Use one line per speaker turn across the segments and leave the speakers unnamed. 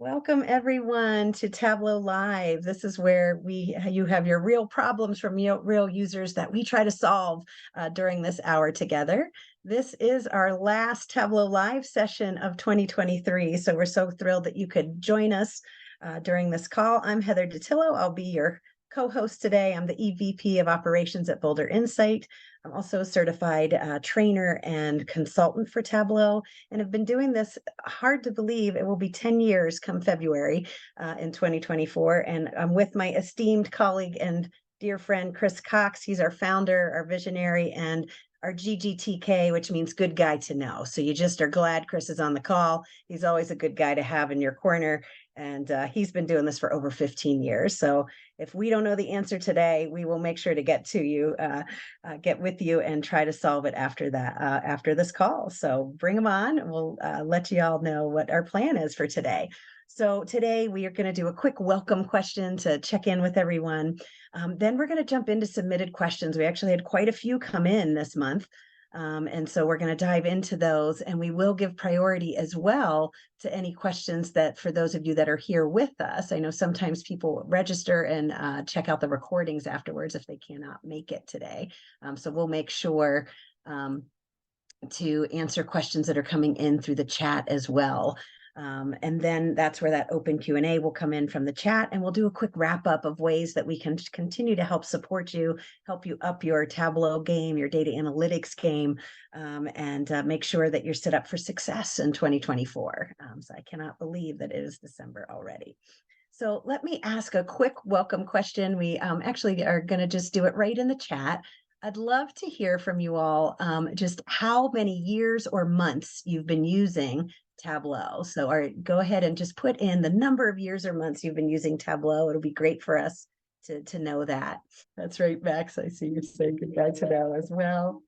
Welcome everyone to Tableau Live. This is where you have your real problems from real users that we try to solve during this hour together. This is our last Tableau Live session of 2023, so we're so thrilled that you could join us during this call. I'm Heather Datillo. I'll be your co-host today. I'm the EVP of Operations at Boulder Insight. I'm also a certified trainer and consultant for Tableau, and have been doing this, hard to believe, it will be 10 years come February in 2024. And I'm with my esteemed colleague and dear friend, Chris Cox. He's our founder, our visionary, and our GGTK, which means good guy to know. So you just are glad Chris is on the call. He's always a good guy to have in your corner. And he's been doing this for over 15 years. So if we don't know the answer today, we will make sure to get to you, get with you and try to solve it after that, after this call. So bring them on. We'll let you all know what our plan is for today. So today we are going to do a quick welcome question to check in with everyone. Then we're going to jump into submitted questions. We actually had quite a few come in this month. And so we're going to dive into those, and we will give priority as well to any questions that, for those of you that are here with us, I know sometimes people register and check out the recordings afterwards if they cannot make it today. So we'll make sure to answer questions that are coming in through the chat as well. And then that's where that open Q&A will come in from the chat, and we'll do a quick wrap up of ways that we can continue to help support you, help you up your Tableau game, your data analytics game, and make sure that you're set up for success in 2024. So I cannot believe that it is December already. So let me ask a quick welcome question. We actually are going to just do it right in the chat. I'd love to hear from you all just how many years or months you've been using Tableau. So go ahead and just put in the number of years or months you've been using Tableau. It'll be great for us to know that. That's right, Max. I see you saying good guy to know as well.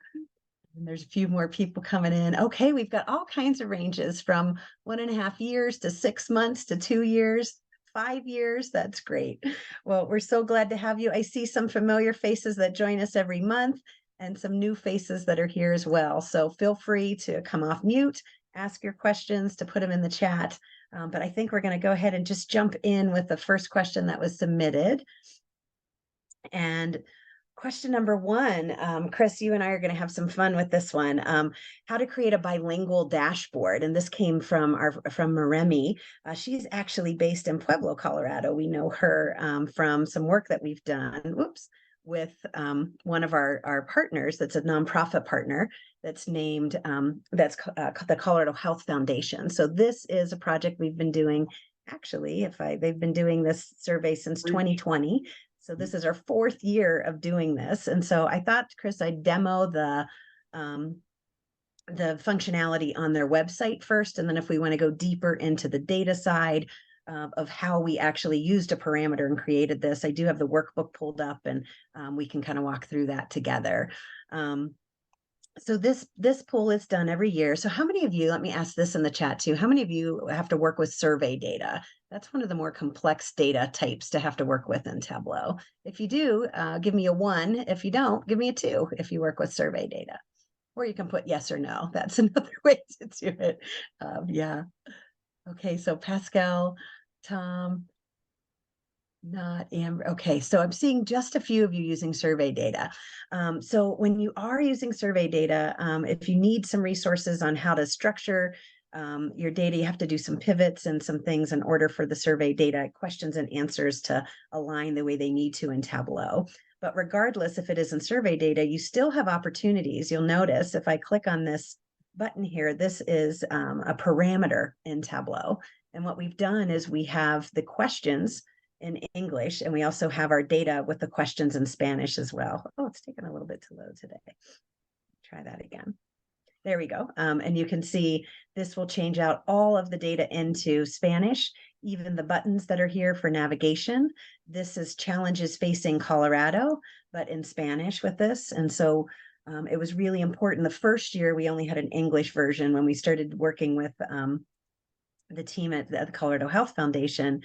And there's a few more people coming in. Okay, we've got all kinds of ranges from 1.5 years to 6 months to 2 years. 5 years. That's great. Well, we're so glad to have you. I see some familiar faces that join us every month and some new faces that are here as well. So feel free to come off mute, ask your questions, to put them in the chat. But I think we're going to go ahead and just jump in with the first question that was submitted. And question number one, Chris, you and I are going to have some fun with this one. How to create a bilingual dashboard. And this came from Maremi. She's actually based in Pueblo, Colorado. We know her from some work that we've done, with one of our partners that's a nonprofit partner that's named, the Colorado Health Foundation. So this is a project we've been doing. Actually, they've been doing this survey since 2020. So this is our 4th year of doing this. And so I thought, Chris, I'd demo the functionality on their website first. And then if we want to go deeper into the data side of how we actually used a parameter and created this, I do have the workbook pulled up, and we can kind of walk through that together. So this poll is done every year. So how many of you, let me ask this in the chat too, how many of you have to work with survey data? That's one of the more complex data types to have to work with in Tableau. If you do, give me a 1. If you don't, give me a 2 if you work with survey data. Or you can put yes or no. That's another way to do it. Yeah. Okay, so Pascal, Tom, not Amber. Okay, so I'm seeing just a few of you using survey data. So when you are using survey data, if you need some resources on how to structure your data, you have to do some pivots and some things in order for the survey data questions and answers to align the way they need to in Tableau. But regardless if it is in survey data, you still have opportunities. You'll notice if I click on this button here, this is a parameter in Tableau. And what we've done is we have the questions in English, and we also have our data with the questions in Spanish as well. Oh, it's taken a little bit to load today. Try that again. There we go. And you can see this will change out all of the data into Spanish, even the buttons that are here for navigation. This is challenges facing Colorado, but in Spanish with this. And so it was really important. The first year, we only had an English version. When we started working with the team at the Colorado Health Foundation,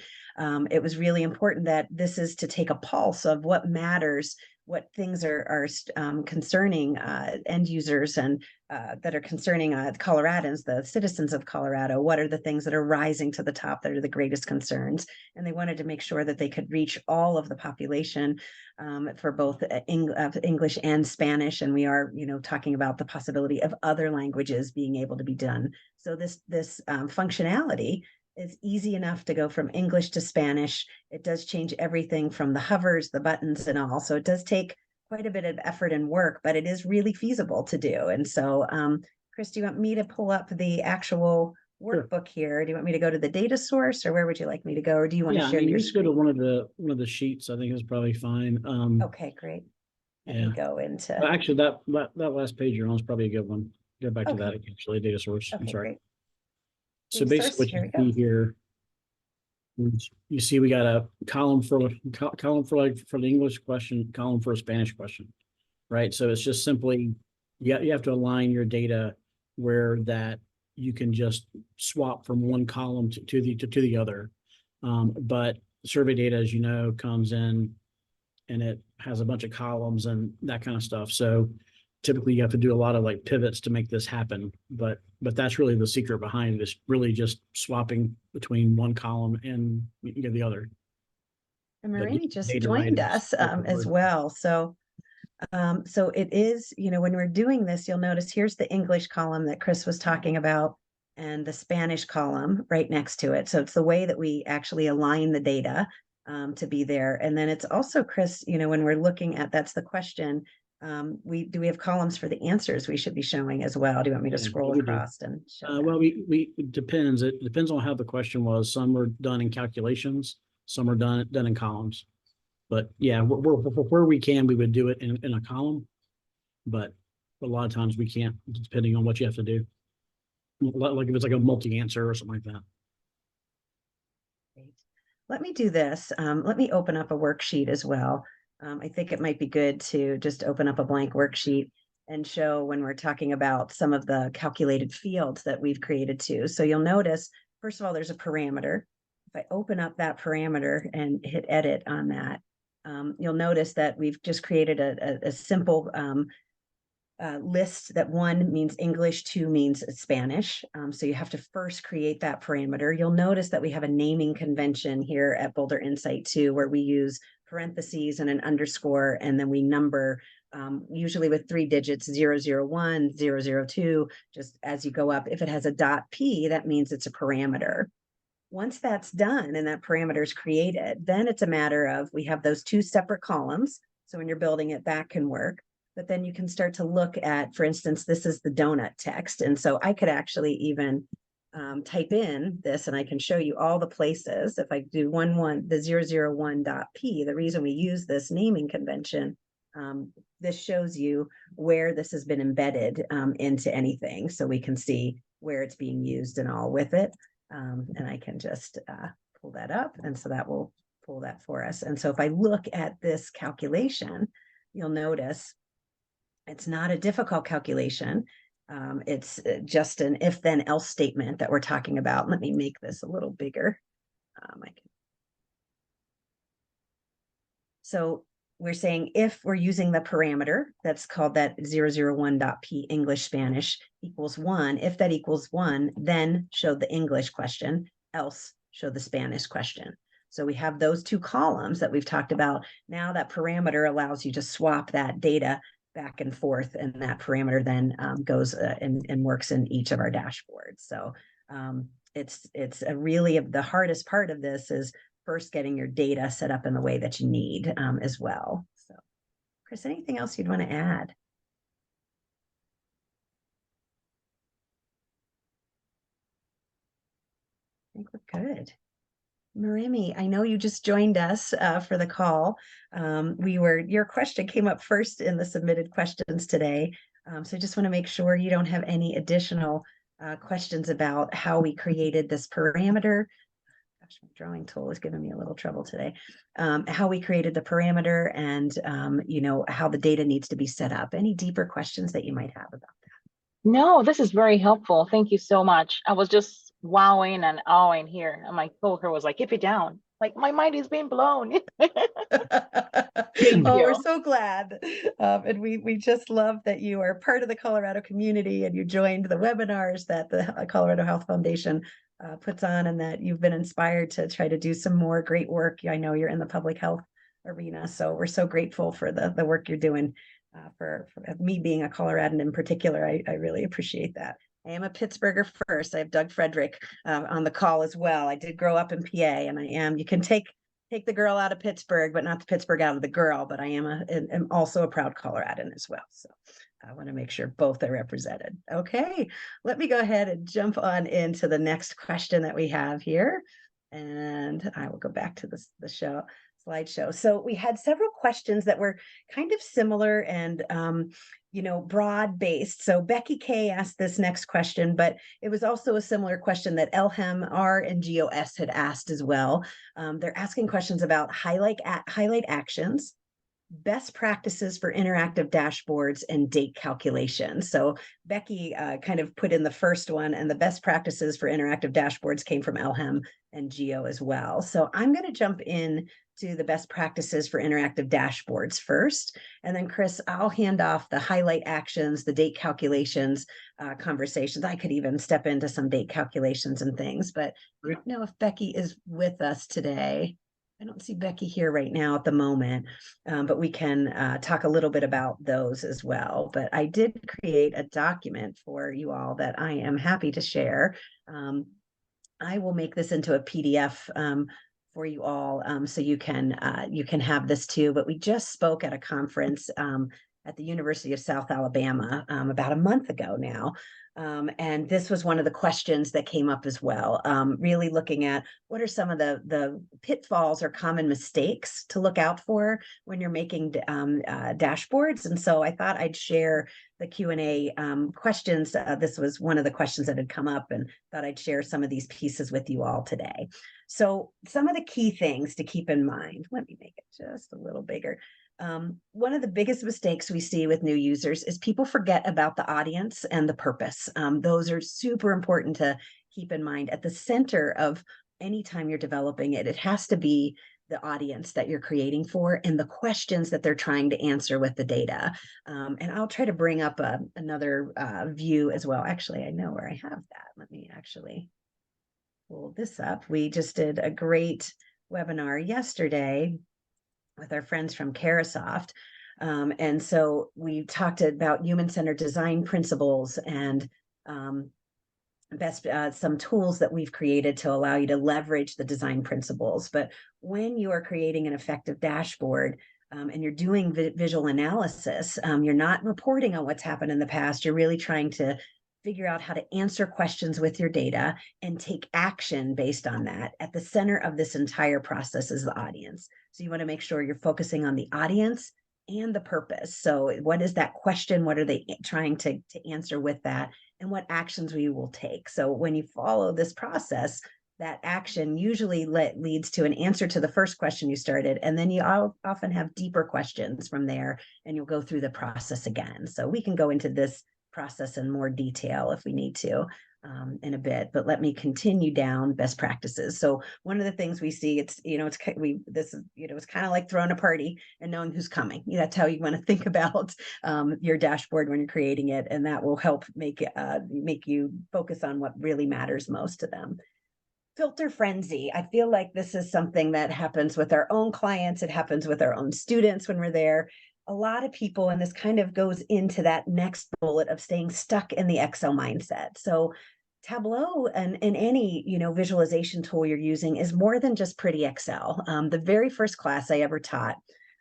it was really important that this is to take a pulse of what matters what things are concerning end users and that are concerning Coloradans, the citizens of Colorado. What are the things that are rising to the top that are the greatest concerns? And they wanted to make sure that they could reach all of the population for both English and Spanish. And we are, talking about the possibility of other languages being able to be done. So this functionality is easy enough to go from English to Spanish. It does change everything from the hovers, the buttons, and all. So it does take quite a bit of effort and work, but it is really feasible to do. And so, Chris, do you want me to pull up the actual workbook here? Do you want me to go to the data source, or where would you like me to go? Or do you want to share your
just go to one of the sheets. I think is probably fine.
Okay, great. Let me go into.
Well, actually, that last page you're on is probably a good one. Go back to that actually, data source.
Okay,
I'm sorry.
Great.
So basically, what you see here, you see we got a column for the English question, column for a Spanish question, right? So it's just simply you have to align your data where that you can just swap from one column to the other. But survey data, as you know, comes in and it has a bunch of columns and that kind of stuff. So typically you have to do a lot of like pivots to make this happen, but that's really the secret behind this, really just swapping between one column and the other.
And Marini just joined us as well. So it is, when we're doing this, you'll notice here's the English column that Chris was talking about and the Spanish column right next to it. So it's the way that we actually align the data to be there. And then it's also, Chris, when we're looking at, that's the question, we have columns for the answers we should be showing as well. Do you want me to scroll across and show
well, it depends. It depends on how the question was. Some are done in calculations, some are done in columns. But yeah, where we can, we would do it in a column, but a lot of times we can't, depending on what you have to do. Like if it's like a multi-answer or something like that.
Great. Let me do this. Let me open up a worksheet as well. I think it might be good to just open up a blank worksheet and show when we're talking about some of the calculated fields that we've created too. So you'll notice, first of all, there's a parameter. If I open up that parameter and hit edit on that, you'll notice that we've just created a simple list that 1 means English, 2 means Spanish. So you have to first create that parameter. You'll notice that we have a naming convention here at Boulder Insight too, where we use parentheses and an underscore, and then we number usually with 3 digits, 001, 002, just as you go up. If it has a .p, that means it's a parameter. Once that's done and that parameter is created, then it's a matter of, we have those 2 separate columns. So when you're building it, that can work. But then you can start to look at, for instance, this is the donut text. And so I could actually even type in this and I can show you all the places. If I do the 001.p, the reason we use this naming convention, this shows you where this has been embedded into anything. So we can see where it's being used and all with it. And I can just pull that up. And so that will pull that for us. And so if I look at this calculation, you'll notice it's not a difficult calculation. It's just an if then else statement that we're talking about. Let me make this a little bigger. So we're saying if we're using the parameter that's called that 001.p English Spanish equals 1, if that equals 1, then show the English question, else show the Spanish question. So we have those 2 columns that we've talked about. Now that parameter allows you to swap that data back and forth, and that parameter then goes and works in each of our dashboards. So it's a really, the hardest part of this is first getting your data set up in the way that you need as well. So Chris, anything else you'd want to add? I think we're good. Marimi, I know you just joined us for the call. Your question came up first in the submitted questions today. So I just want to make sure you don't have any additional questions about how we created this parameter. Gosh, my drawing tool is giving me a little trouble today. How we created the parameter and, how the data needs to be set up. Any deeper questions that you might have about that?
No, this is very helpful. Thank you so much. I was just wowing and awing here. And my coworker was like, "Keep it down." Like, my mind is being blown. Thank
Oh, we're
you.
so glad. And we just love that you are part of the Colorado community and you joined the webinars that the Colorado Health Foundation puts on, and that you've been inspired to try to do some more great work. I know you're in the public health arena, so we're so grateful for the work you're doing. For me being a Coloradan in particular, I really appreciate that. I am a Pittsburgher first. I have Doug Frederick on the call as well. I did grow up in PA, and you can take the girl out of Pittsburgh, but not the Pittsburgh out of the girl. But I am also a proud Coloradan as well. So I want to make sure both are represented. Okay, let me go ahead and jump on into the next question that we have here. And I will go back to the slideshow. So we had several questions that were kind of similar and broad based. So Becky K asked this next question, but it was also a similar question that Elhem R and GOS had asked as well. They're asking questions about highlight actions, best practices for interactive dashboards, and date calculations. So Becky kind of put in the first one, and the best practices for interactive dashboards came from Elhem and Geo as well. So I'm going to jump in to the best practices for interactive dashboards first. And then Chris, I'll hand off the highlight actions, the date calculations conversations. I could even step into some date calculations and things, but I don't know if Becky is with us today. I don't see Becky here right now at the moment, but we can talk a little bit about those as well. But I did create a document for you all that I am happy to share. I will make this into a PDF for you all, so you can have this too. But we just spoke at a conference at the University of South Alabama about a month ago now. And this was one of the questions that came up as well, really looking at what are some of the pitfalls or common mistakes to look out for when you're making dashboards. And so I thought I'd share the Q&A questions. This was one of the questions that had come up, and thought I'd share some of these pieces with you all today. So some of the key things to keep in mind, let me make it just a little bigger. One of the biggest mistakes we see with new users is people forget about the audience and the purpose. Those are super important to keep in mind. At the center of any time you're developing it, it has to be the audience that you're creating for and the questions that they're trying to answer with the data. And I'll try to bring up another view as well. Actually, I know where I have that. Let me actually pull this up. We just did a great webinar yesterday with our friends from Carasoft. And so we talked about human-centered design principles and some tools that we've created to allow you to leverage the design principles. But when you are creating an effective dashboard, and you're doing visual analysis, you're not reporting on what's happened in the past. You're really trying to figure out how to answer questions with your data and take action based on that. At the center of this entire process is the audience. So you want to make sure you're focusing on the audience and the purpose. So what is that question? What are they trying to answer with that? And what actions we will take. So when you follow this process, that action usually leads to an answer to the first question you started. And then you often have deeper questions from there, and you'll go through the process again. So we can go into this process in more detail if we need to in a bit, but let me continue down best practices. So one of the things we see, it's kind of like throwing a party and knowing who's coming. That's how you want to think about your dashboard when you're creating it, and that will help make you focus on what really matters most to them. Filter frenzy. I feel like this is something that happens with our own clients. It happens with our own students when we're there. A lot of people, and this kind of goes into that next bullet of staying stuck in the Excel mindset. So Tableau and any visualization tool you're using is more than just pretty Excel. The very first class I ever taught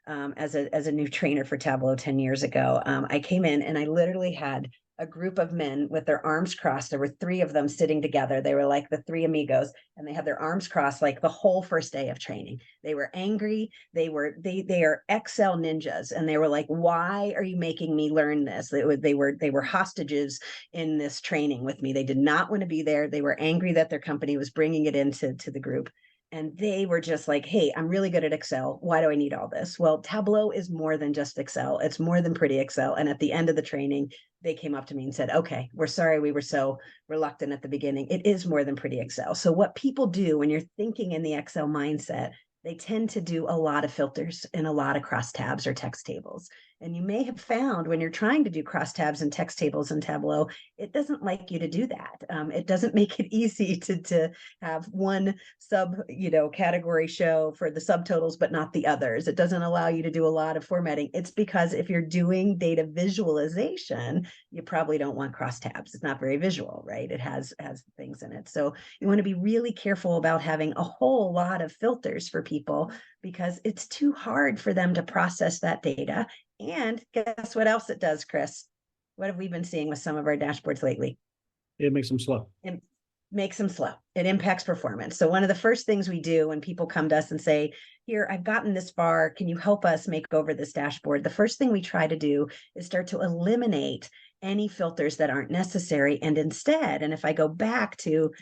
as a new trainer for Tableau 10 years ago, I came in and I literally had a group of men with their arms crossed. There were 3 of them sitting together. They were like the 3 amigos, and they had their arms crossed like the whole first day of training. They were angry. They are Excel ninjas, and they were like, "Why are you making me learn this?" They were hostages in this training with me. They did not want to be there. They were angry that their company was bringing it into the group. And they were just like, hey, I'm really good at Excel. Why do I need all this? Well, Tableau is more than just Excel. It's more than pretty Excel. And at the end of the training, they came up to me and said, okay, we're sorry we were so reluctant at the beginning. It is more than pretty Excel. So what people do when you're thinking in the Excel mindset, they tend to do a lot of filters and a lot of crosstabs or text tables. And you may have found when you're trying to do crosstabs and text tables in Tableau, it doesn't like you to do that. It doesn't make it easy to have one category show for the subtotals, but not the others. It doesn't allow you to do a lot of formatting. It's because if you're doing data visualization, you probably don't want crosstabs. It's not very visual, right? It has things in it. So you want to be really careful about having a whole lot of filters for people because it's too hard for them to process that data. And guess what else it does, Chris? What have we been seeing with some of our dashboards lately?
It makes them slow.
It makes them slow. It impacts performance. So one of the first things we do when people come to us and say, here, I've gotten this far, can you help us make over this dashboard? The first thing we try to do is start to eliminate any filters that aren't necessary. And instead, and if I go back to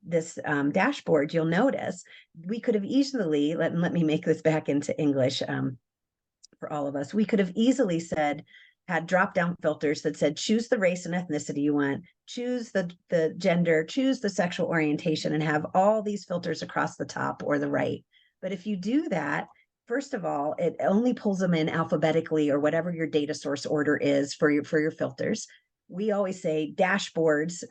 this dashboard, you'll notice we could have easily, let me make this back into English for all of us. We could have easily had drop-down filters that said, choose the race and ethnicity you want, choose the gender, choose the sexual orientation, and have all these filters across the top or the right. But if you do that, first of all, it only pulls them in alphabetically or whatever your data source order is for your filters. We always say dashboards,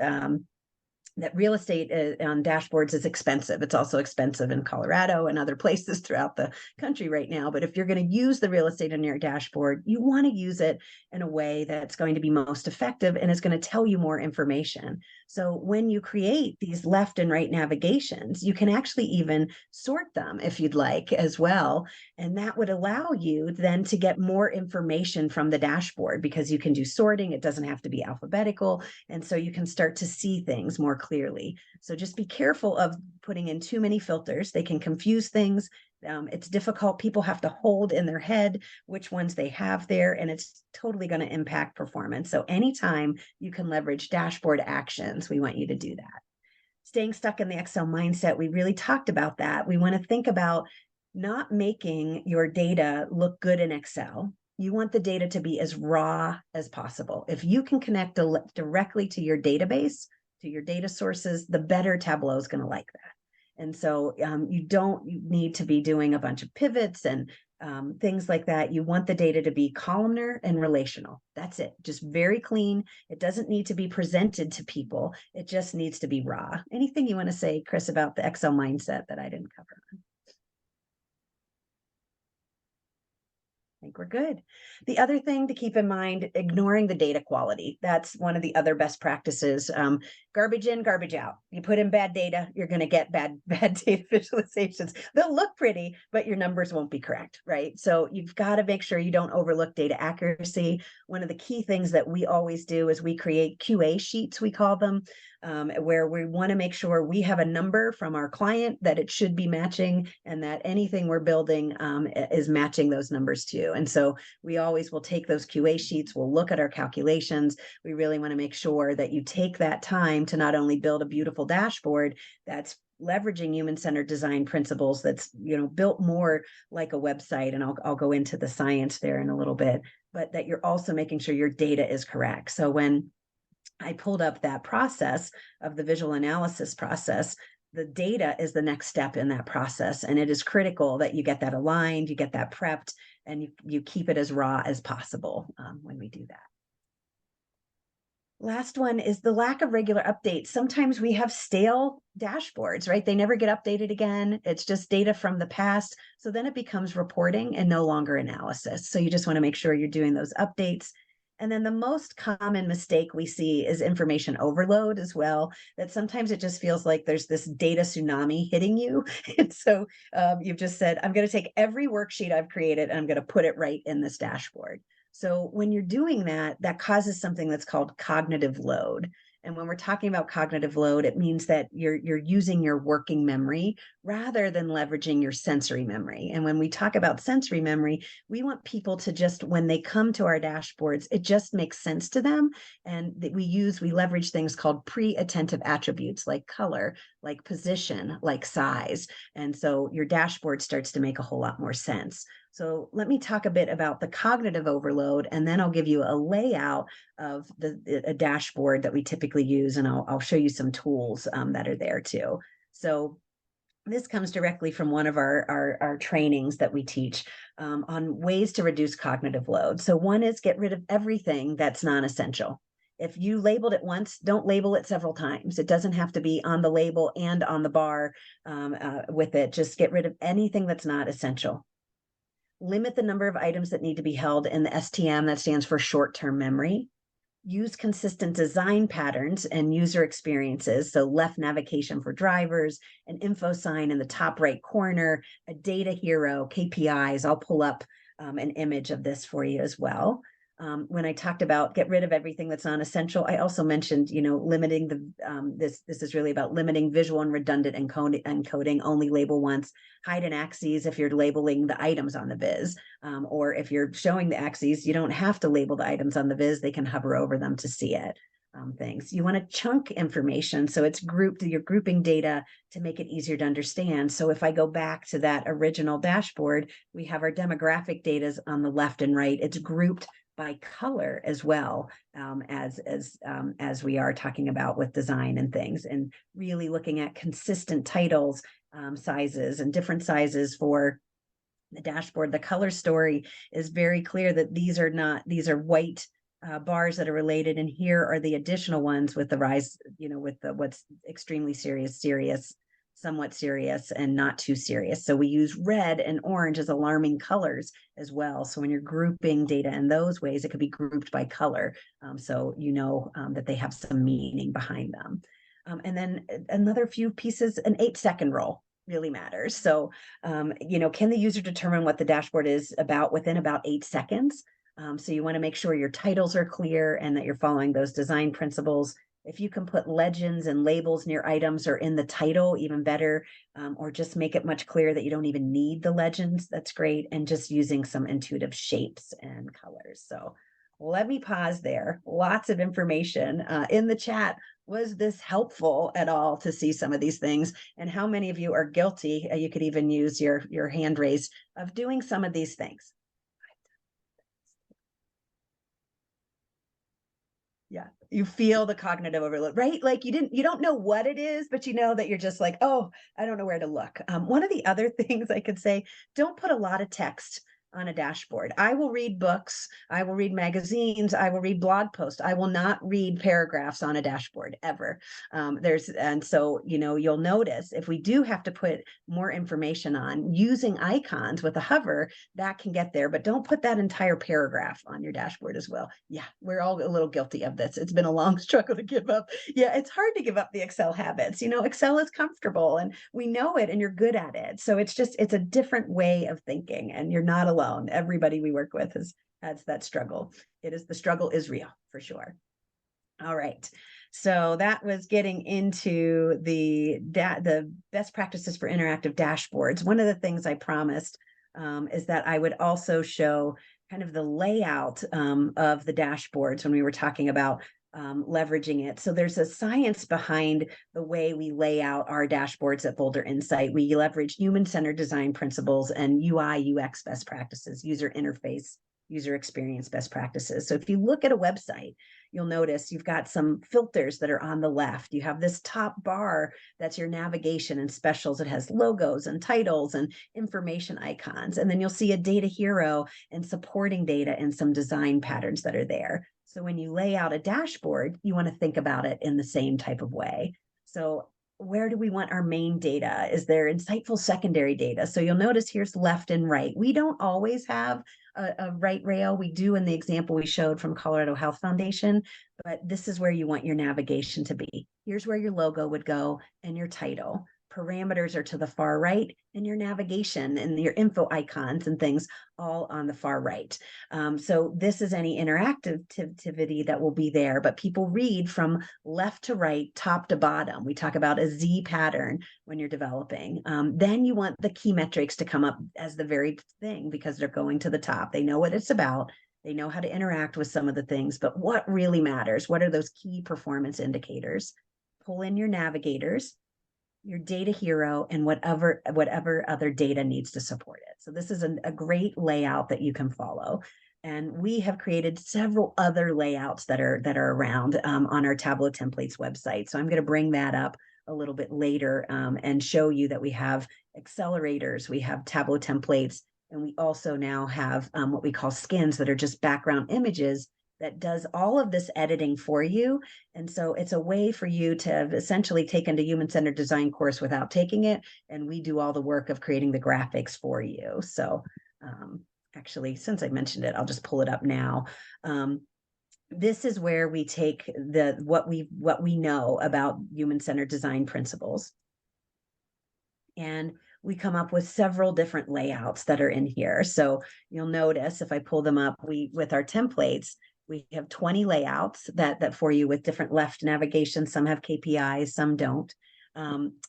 that real estate on dashboards is expensive. It's also expensive in Colorado and other places throughout the country right now. But if you're going to use the real estate on your dashboard, you want to use it in a way that's going to be most effective and is going to tell you more information. So when you create these left and right navigations, you can actually even sort them if you'd like as well. And that would allow you then to get more information from the dashboard because you can do sorting. It doesn't have to be alphabetical. And so you can start to see things more clearly. So just be careful of putting in too many filters. They can confuse things. It's difficult. People have to hold in their head which ones they have there, and it's totally going to impact performance. So anytime you can leverage dashboard actions, we want you to do that. Staying stuck in the Excel mindset, we really talked about that. We want to think about not making your data look good in Excel. You want the data to be as raw as possible. If you can connect directly to your database, to your data sources, the better Tableau is going to like that. And so you don't need to be doing a bunch of pivots and things like that. You want the data to be columnar and relational. That's it. Just very clean. It doesn't need to be presented to people. It just needs to be raw. Anything you want to say, Chris, about the Excel mindset that I didn't cover? I think we're good. The other thing to keep in mind, ignoring the data quality. That's one of the other best practices. Garbage in, garbage out. You put in bad data, you're going to get bad data visualizations. They'll look pretty, but your numbers won't be correct, right? So you've got to make sure you don't overlook data accuracy. One of the key things that we always do is we create QA sheets, we call them, where we want to make sure we have a number from our client that it should be matching and that anything we're building is matching those numbers too. And so we always will take those QA sheets, we'll look at our calculations. We really want to make sure that you take that time to not only build a beautiful dashboard that's leveraging human-centered design principles, that's built more like a website, and I'll go into the science there in a little bit, but that you're also making sure your data is correct. So when I pulled up that process of the visual analysis process, the data is the next step in that process. And it is critical that you get that aligned, you get that prepped, and you keep it as raw as possible when we do that. Last one is the lack of regular updates. Sometimes we have stale dashboards, right? They never get updated again. It's just data from the past. So then it becomes reporting and no longer analysis. So you just want to make sure you're doing those updates. And then the most common mistake we see is information overload as well, that sometimes it just feels like there's this data tsunami hitting you. And so you've just said, I'm going to take every worksheet I've created and I'm going to put it right in this dashboard. So when you're doing that, that causes something that's called cognitive load. And when we're talking about cognitive load, it means that you're using your working memory rather than leveraging your sensory memory. And when we talk about sensory memory, we want people to just, when they come to our dashboards, it just makes sense to them. And that we leverage things called pre-attentive attributes like color, like position, like size. And so your dashboard starts to make a whole lot more sense. So let me talk a bit about the cognitive overload, and then I'll give you a layout of a dashboard that we typically use, and I'll show you some tools that are there too. So this comes directly from one of our trainings that we teach on ways to reduce cognitive load. So one is get rid of everything that's non-essential. If you labeled it once, don't label it several times. It doesn't have to be on the label and on the bar with it. Just get rid of anything that's not essential. Limit the number of items that need to be held in the STM, that stands for short-term memory. Use consistent design patterns and user experiences. So left navigation for drivers, an info sign in the top right corner, a data hero, KPIs. I'll pull up an image of this for you as well. When I talked about get rid of everything that's non-essential, I also mentioned, limiting this is really about limiting visual and redundant encoding, only label once, hide an axes if you're labeling the items on the viz, or if you're showing the axes, you don't have to label the items on the viz, they can hover over them to see it. Things. You want to chunk information. So it's grouped, you're grouping data to make it easier to understand. So if I go back to that original dashboard, we have our demographic data on the left and right. It's grouped by color as well, as we are talking about with design and things, and really looking at consistent titles, sizes, and different sizes for the dashboard. The color story is very clear that these are white bars that are related, and here are the additional ones with the rise, with the what's extremely serious, somewhat serious, and not too serious. So we use red and orange as alarming colors as well. So when you're grouping data in those ways, it could be grouped by color. So that they have some meaning behind them. And then another few pieces, an 8-second rule really matters. So, can the user determine what the dashboard is about within about 8 seconds? So you want to make sure your titles are clear and that you're following those design principles. If you can put legends and labels near items or in the title, even better, or just make it much clearer that you don't even need the legends, that's great. And just using some intuitive shapes and colors. So let me pause there. Lots of information in the chat. Was this helpful at all to see some of these things? And how many of you are guilty? You could even use your hand raised of doing some of these things. Yeah, you feel the cognitive overload, right? Like you don't know what it is, but you know that you're just like, oh, I don't know where to look. One of the other things I could say, don't put a lot of text on a dashboard. I will read books, I will read magazines, I will read blog posts. I will not read paragraphs on a dashboard ever. And so, you'll notice if we do have to put more information on, using icons with a hover, that can get there, but don't put that entire paragraph on your dashboard as well. Yeah, we're all a little guilty of this. It's been a long struggle to give up. Yeah, it's hard to give up the Excel habits. Excel is comfortable and we know it and you're good at it. So it's a different way of thinking, and you're not alone. Everybody we work with has that struggle. The struggle is real for sure. All right. So that was getting into the best practices for interactive dashboards. One of the things I promised is that I would also show kind of the layout of the dashboards when we were talking about leveraging it. So there's a science behind the way we lay out our dashboards at Boulder Insight. We leverage human-centered design principles and UI, UX best practices, user interface, user experience best practices. So if you look at a website, you'll notice you've got some filters that are on the left. You have this top bar, that's your navigation and specials. It has logos and titles and information icons. And then you'll see a data hero and supporting data and some design patterns that are there. So when you lay out a dashboard, you want to think about it in the same type of way. So where do we want our main data? Is there insightful secondary data? So you'll notice here's left and right. We don't always have a right rail. We do in the example we showed from Colorado Health Foundation, but this is where you want your navigation to be. Here's where your logo would go and your title. parameters are to the far right, and your navigation and your info icons and things all on the far right. So this is any interactivity that will be there, but people read from left to right, top to bottom. We talk about a Z pattern when you're developing. Then you want the key metrics to come up as the very thing because they're going to the top. They know what it's about. They know how to interact with some of the things, but what really matters? What are those key performance indicators? Pull in your navigators, your data hero, and whatever other data needs to support it. So this is a great layout that you can follow. And we have created several other layouts that are around on our Tableau templates website. So I'm going to bring that up a little bit later and show you that we have accelerators, we have Tableau templates, and we also now have what we call skins that are just background images that does all of this editing for you. And so it's a way for you to essentially take into human-centered design course without taking it. And we do all the work of creating the graphics for you. So actually, since I mentioned it, I'll just pull it up now. This is where we take what we know about human-centered design principles. And we come up with several different layouts that are in here. So you'll notice if I pull them up, with our templates, we have 20 layouts that for you with different left navigation. Some have KPIs, some don't.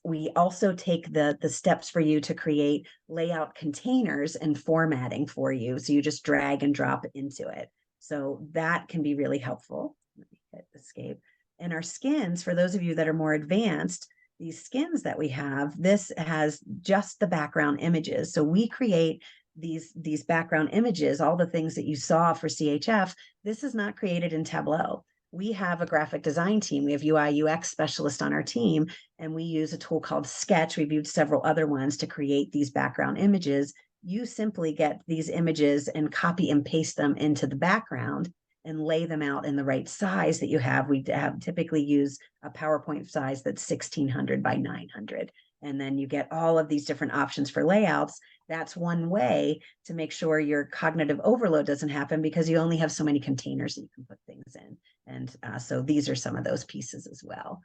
We also take the steps for you to create layout containers and formatting for you. So you just drag and drop into it. So that can be really helpful. Let me hit escape. And our skins, for those of you that are more advanced, these skins that we have, this has just the background images. So we create these background images, all the things that you saw for CHF. This is not created in Tableau. We have a graphic design team. We have UI UX specialists on our team, and we use a tool called Sketch. We've used several other ones to create these background images. You simply get these images and copy and paste them into the background and lay them out in the right size that you have. We have typically use a PowerPoint size that's 1600 by 900. And then you get all of these different options for layouts. That's one way to make sure your cognitive overload doesn't happen because you only have so many containers that you can put things in. And so these are some of those pieces as well.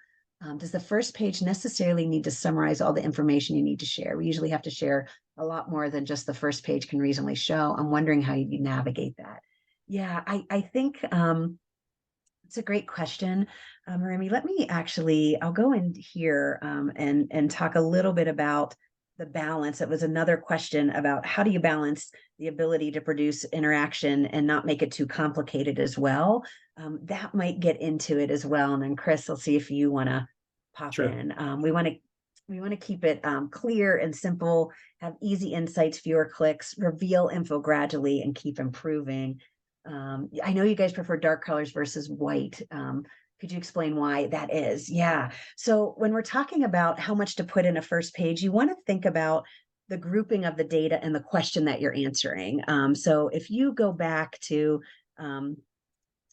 Does the first page necessarily need to summarize all the information you need to share? We usually have to share a lot more than just the first page can reasonably show. I'm wondering how you navigate that. Yeah, I think it's a great question, Remy. Let me I'll go in here and talk a little bit about the balance. It was another question about how do you balance the ability to produce interaction and not make it too complicated as well. That might get into it as well. And then Chris, I'll see if you want to pop in. We want to keep it clear and simple, have easy insights, fewer clicks, reveal info gradually, and keep improving. I know you guys prefer dark colors versus white. Could you explain why that is? Yeah. So when we're talking about how much to put in a first page, you want to think about the grouping of the data and the question that you're answering. So if you go back to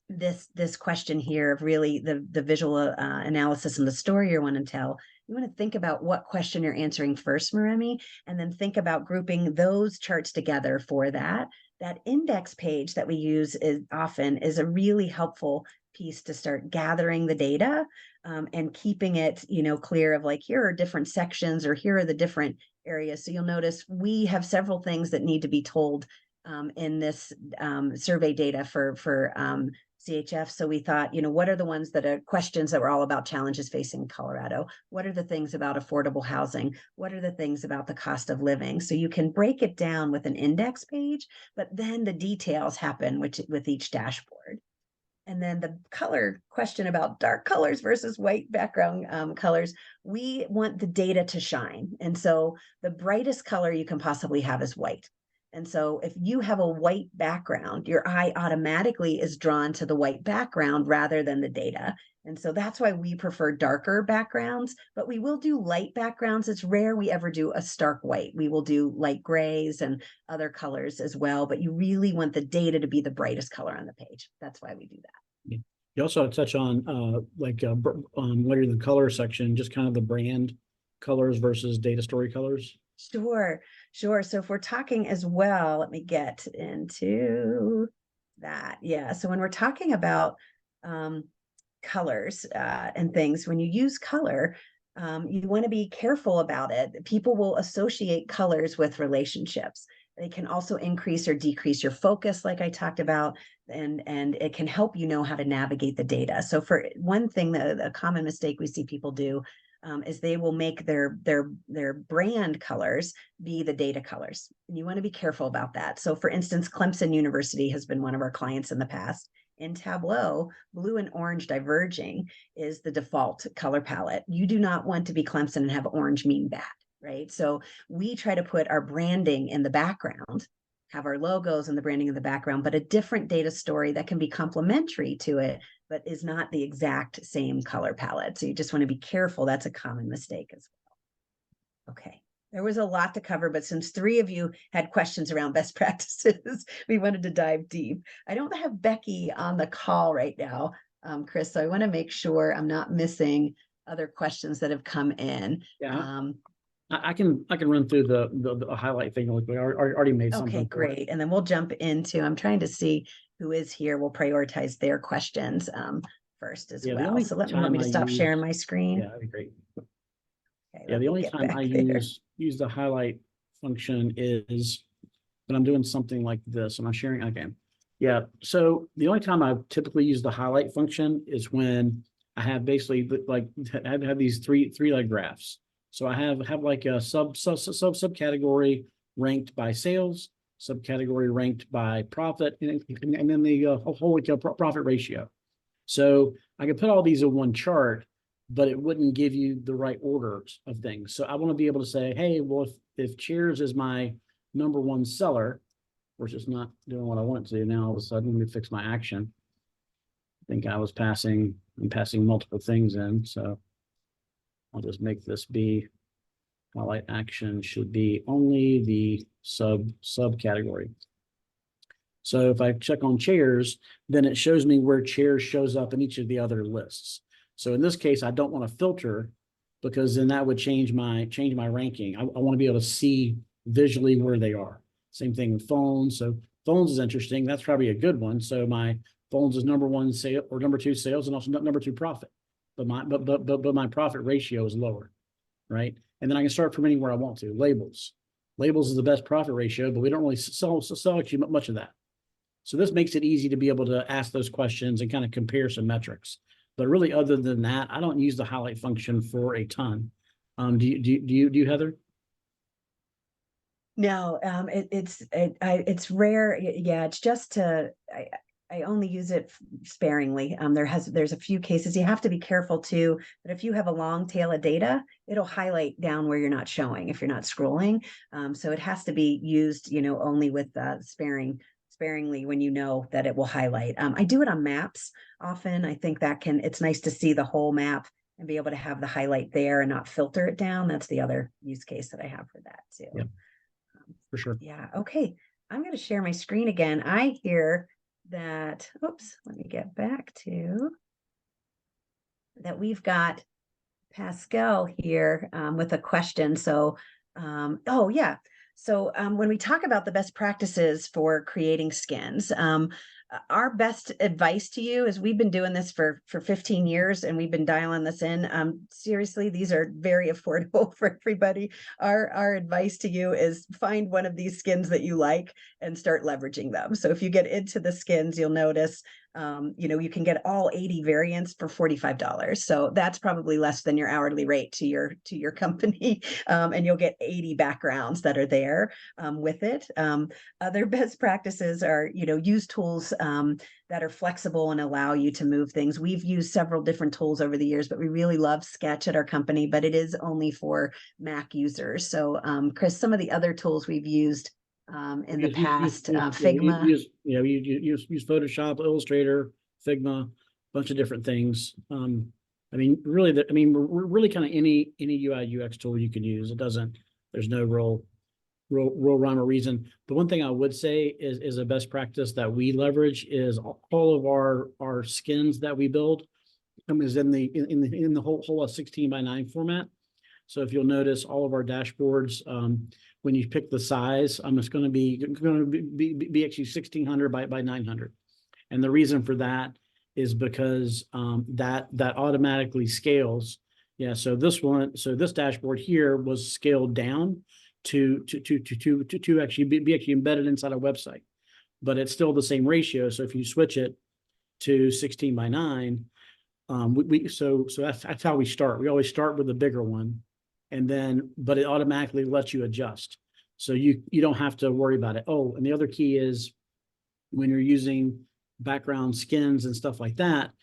this question here of really the visual analysis and the story you want to tell, you want to think about what question you're answering first, Maremi, and then think about grouping those charts together for that. That index page that we use often is a really helpful piece to start gathering the data and keeping it, clear of like, here are different sections or here are the different areas. So you'll notice we have several things that need to be told in this survey data for CHF. So we thought, what are the ones that are questions that were all about challenges facing Colorado? What are the things about affordable housing? What are the things about the cost of living? So you can break it down with an index page, but then the details happen with each dashboard. And then the color question about dark colors versus white background colors, we want the data to shine. And so the brightest color you can possibly have is white. And so if you have a white background, your eye automatically is drawn to the white background rather than the data. And so that's why we prefer darker backgrounds, but we will do light backgrounds. It's rare we ever do a stark white. We will do light grays and other colors as well, but you really want the data to be the brightest color on the page. That's why we do that.
You also touch on what are the color section, just kind of the brand colors versus data story colors.
Sure. So if we're talking as well, let me get into that. Yeah. So when we're talking about colors and things, when you use color, You want to be careful about it. People will associate colors with relationships. They can also increase or decrease your focus, like I talked about, and it can help you know how to navigate the data. So for one thing, a common mistake we see people do is they will make their brand colors be the data colors. And you want to be careful about that. So for instance, Clemson University has been one of our clients in the past. In Tableau, blue and orange diverging is the default color palette. You do not want to be Clemson and have orange mean bad, right? So we try to put our branding in the background, have our logos and the branding in the background, but a different data story that can be complementary to it, but is not the exact same color palette. So you just want to be careful. That's a common mistake as well. Okay. There was a lot to cover, but since 3 of you had questions around best practices, we wanted to dive deep. I don't have Becky on the call right now, Chris, so I want to make sure I'm not missing other questions that have come in.
Yeah, I can run through the highlight thing. Like we already made something.
Okay, great. And then we'll jump into, I'm trying to see who is here. We'll prioritize their questions first as well. So let me to stop sharing my screen.
Yeah, that'd be great.
Okay,
yeah, the only time I use the highlight function is when I'm doing something like this. Am I sharing? Okay. Yeah. So the only time I typically use the highlight function is when I have basically like have these three leg graphs. So I have like a subcategory ranked by sales, subcategory ranked by profit, and then the whole profit ratio. So I could put all these in one chart, but it wouldn't give you the right orders of things. So I want to be able to say, hey, well, if Cheers is my number one seller, which is not doing what I want it to do now, all of a sudden, let me fix my action. I think I'm passing multiple things in. So I'll just make this be highlight action should be only the subcategory. So if I check on chairs, then it shows me where chairs shows up in each of the other lists. So in this case, I don't want to filter because then that would change my ranking. I want to be able to see visually where they are. Same thing with phones. So phones is interesting. That's probably a good one. So my phones is number one sale or number two sales and also number two profit. But my profit ratio is lower, right? And then I can start from anywhere I want to. Labels. Labels is the best profit ratio, but we don't really sell actually much of that. So this makes it easy to be able to ask those questions and kind of compare some metrics. But really, other than that, I don't use the highlight function for a ton. Do you, Heather?
No, it's rare. Yeah, it's just I only use it sparingly. There's a few cases. You have to be careful too, that if you have a long tail of data, it'll highlight down where you're not showing if you're not scrolling. So it has to be used, only with sparingly when you know that it will highlight. I do it on maps often. I think it's nice to see the whole map and be able to have the highlight there and not filter it down. That's the other use case that I have for that too.
Yeah, for sure.
Yeah. Okay. I'm going to share my screen again. I hear that, oops, let me get back to that. We've got Pascal here with a question. So, oh yeah. So when we talk about the best practices for creating skins, our best advice to you is we've been doing this for 15 years and we've been dialing this in. Seriously, these are very affordable for everybody. Our advice to you is find one of these skins that you like and start leveraging them. So if you get into the skins, you'll notice you can get all 80 variants for $45. So that's probably less than your hourly rate to your company. And you'll get 80 backgrounds that are there with it. Other best practices are, use tools that are flexible and allow you to move things. We've used several different tools over the years, but we really love Sketch at our company, but it is only for Mac users. So Chris, some of the other tools we've used in the past, Figma.
You use Photoshop, Illustrator, Figma, a bunch of different things. Really kind of any UI UX tool you can use. There's no real rhyme or reason. The one thing I would say is a best practice that we leverage is all of our skins that we build is in the whole 16:9 format. So if you'll notice, all of our dashboards, when you pick the size, it's going to be actually 1600 by 900, and the reason for that is because that automatically scales. Yeah, so this dashboard here was scaled down to actually be actually embedded inside a website, but it's still the same ratio. So if you switch it to 16:9, so that's how we start. We always start with the bigger one, and then but it automatically lets you adjust. So you don't have to worry about it. Oh, and the other key is when you're using background skins and stuff like that.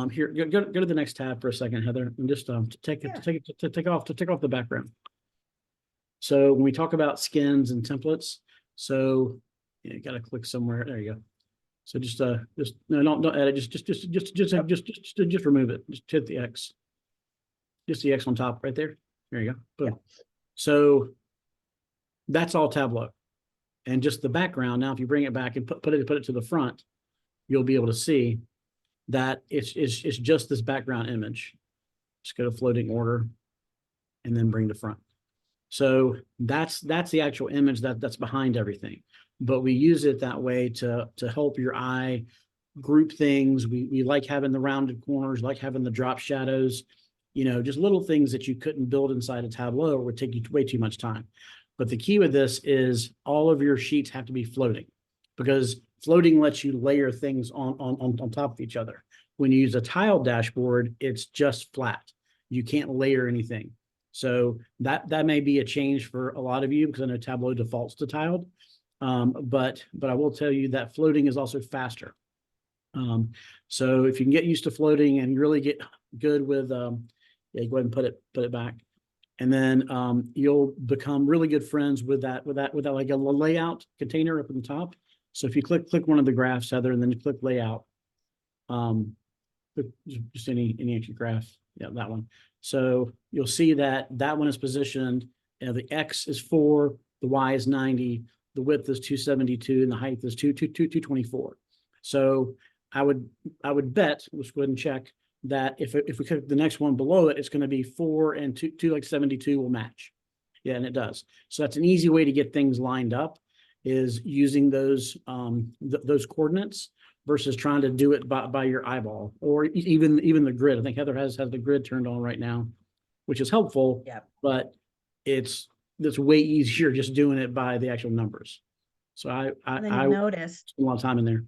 Here, go to the next tab for a second, Heather, and just take off the background. So when we talk about skins and templates, so you got to click somewhere. There you go. So just no, don't edit. Just remove it. Just hit the X. Just the X on top right there. There you go. Boom. Yep. So that's all Tableau, and just the background. Now, if you bring it back and put it to the front, you'll be able to see that it's just this background image. Just go to floating order and then bring to front. So that's the actual image that's behind everything. But we use it that way to help your eye group things. We like having the rounded corners, like having the drop shadows, just little things that you couldn't build inside a Tableau or would take you way too much time. But the key with this is all of your sheets have to be floating, because floating lets you layer things on top of each other. When you use a tiled dashboard, it's just flat. You can't layer anything. So that may be a change for a lot of you, because I know Tableau defaults to tiled. But I will tell you that floating is also faster. So if you can get used to floating and really get good with, yeah, go ahead and put it back. And then you'll become really good friends with that like a layout container up in the top. So if you click one of the graphs, Heather, and then you click layout, just any extra graph, yeah, that one. So you'll see that one is positioned. The X is 4, the Y is 90, the width is 272, and the height is 224. So I would bet, let's go ahead and check, that if we click the next one below it, it's going to be 4 and 2 like 72 will match. Yeah, and it does. So that's an easy way to get things lined up, is using those coordinates versus trying to do it by your eyeball, or even the grid. I think Heather has the grid turned on right now, which is helpful.
Yeah.
But it's way easier just doing it by the actual numbers. So I
noticed
a lot of time in there.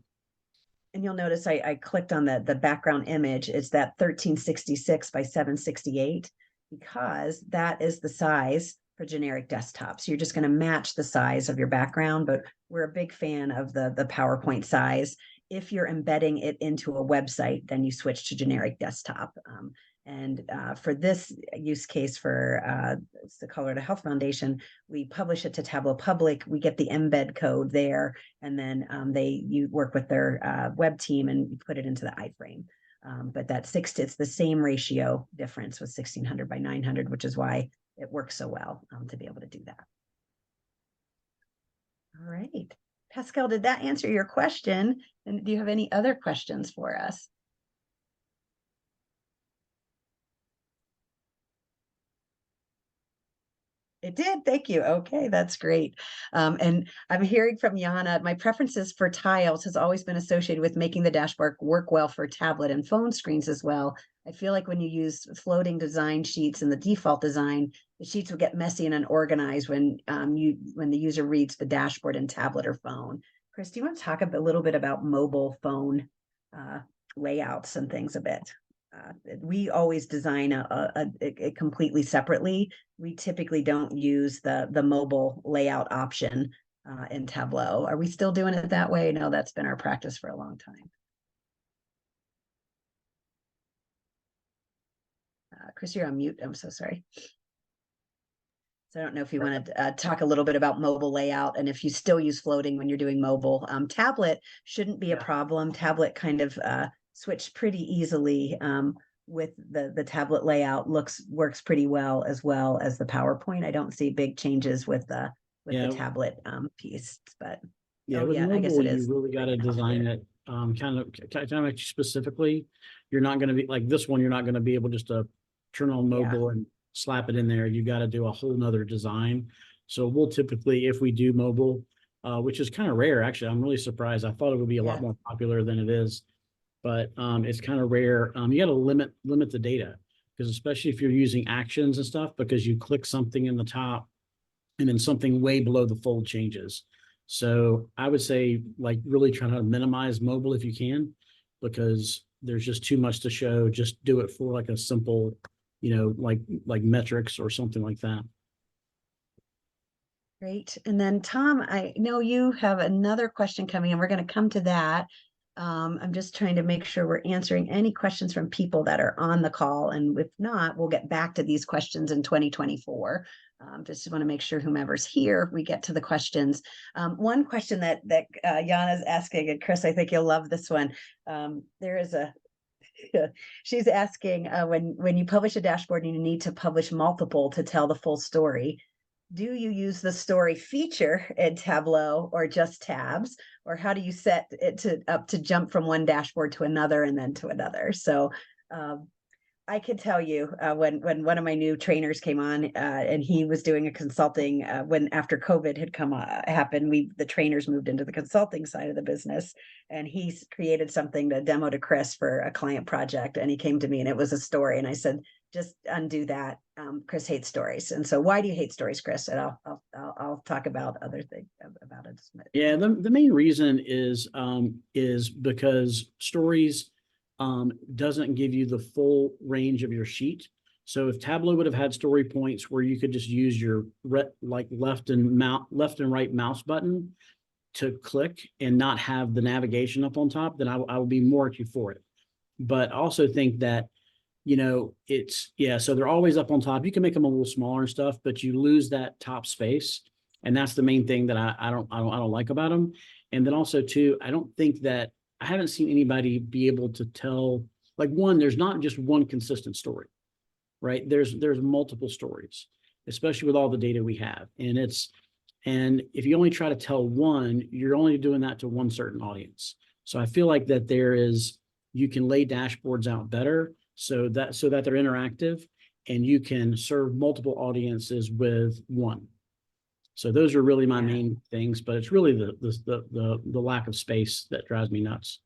And you'll notice I clicked on the background image. It's that 1366 by 768, because that is the size for generic desktops. You're just going to match the size of your background, but we're a big fan of the PowerPoint size. If you're embedding it into a website, then you switch to generic desktop. And for this use case for it's the Colorado Health Foundation, we publish it to Tableau Public. We get the embed code there, and then you work with their web team and you put it into the iframe. But it's the same ratio difference with 1600 by 900, which is why it works so well to be able to do that. All right. Pascal, did that answer your question? And do you have any other questions for us? It did. Thank you. Okay, that's great. And I'm hearing from Yana, my preferences for tiles has always been associated with making the dashboard work well for tablet and phone screens as well. I feel like when you use floating design sheets in the default design, the sheets will get messy and unorganized when the user reads the dashboard in tablet or phone. Chris, do you want to talk a little bit about mobile phone layouts and things a bit? We always design a completely separately. We typically don't use the mobile layout option in Tableau. Are we still doing it that way? No, that's been our practice for a long time. Chris, you're on mute. I'm so sorry. So I don't know if you want to talk a little bit about mobile layout, and if you still use floating when you're doing mobile. Tablet shouldn't be a problem. Tablet kind of switched pretty easily with the tablet layout. Works pretty well as the PowerPoint. I don't see big changes with the tablet piece, but
with mobile, I guess it is. You really got to design it kind of specifically. You're not going to be like this one. You're not going to be able just to turn on mobile and slap it in there. You got to do a whole nother design. So we'll typically, if we do mobile, which is kind of rare, actually, I'm really surprised. I thought it would be a lot more popular than it is, but it's kind of rare. You got to limit the data. because especially if you're using actions and stuff, because you click something in the top and then something way below the fold changes. So I would say like really try to minimize mobile if you can, because there's just too much to show. Just do it for like a simple, like metrics or something like that.
Great. And then Tom, I know you have another question coming and we're going to come to that. I'm just trying to make sure we're answering any questions from people that are on the call. And if not, we'll get back to these questions in 2024. Just want to make sure whomever's here, we get to the questions. One question that Jana's asking, and Chris, I think you'll love this one. There is a she's asking when you publish a dashboard and you need to publish multiple to tell the full story, do you use the story feature in Tableau or just tabs, or how do you set it up to jump from one dashboard to another and then to another? So I could tell you when one of my new trainers came on and he was doing a consulting when after COVID had happened, the trainers moved into the consulting side of the business, and he created something to demo to Chris for a client project, and he came to me and it was a story, and I said, just undo that. Chris hates stories, and so why do you hate stories, Chris? And I'll talk about other things about it.
Yeah, the main reason is because stories doesn't give you the full range of your sheet. So if Tableau would have had story points where you could just use your left and right mouse button to click and not have the navigation up on top, then I would be more for it. But I also think that, so they're always up on top. You can make them a little smaller and stuff, but you lose that top space. And that's the main thing that I don't like about them. And then also too, I haven't seen anybody be able to tell, there's not just one consistent story, right? There's multiple stories, especially with all the data we have. And if you only try to tell one, you're only doing that to one certain audience. So I feel like that you can lay dashboards out better so that they're interactive and you can serve multiple audiences with one. So those are really my main things, but it's really the lack of space that drives me nuts.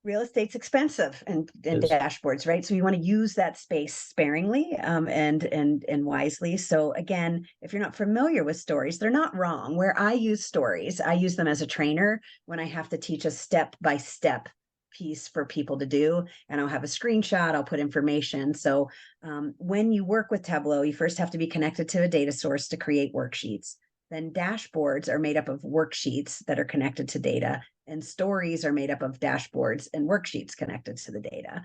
Real estate's expensive and dashboards, right? So you want to use that space sparingly and wisely. So again, if you're not familiar with stories, they're not wrong. Where I use stories, I use them as a trainer when I have to teach a step-by-step piece for people to do, and I'll have a screenshot, I'll put information. So when you work with Tableau, you first have to be connected to a data source to create worksheets. Then dashboards are made up of worksheets that are connected to data, and stories are made up of dashboards and worksheets connected to the data.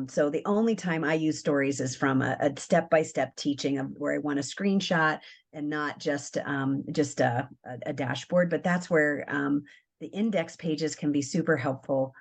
So the only time I use stories is from a step-by-step teaching of where I want a screenshot and not just a dashboard. But that's where the index pages can be super helpful.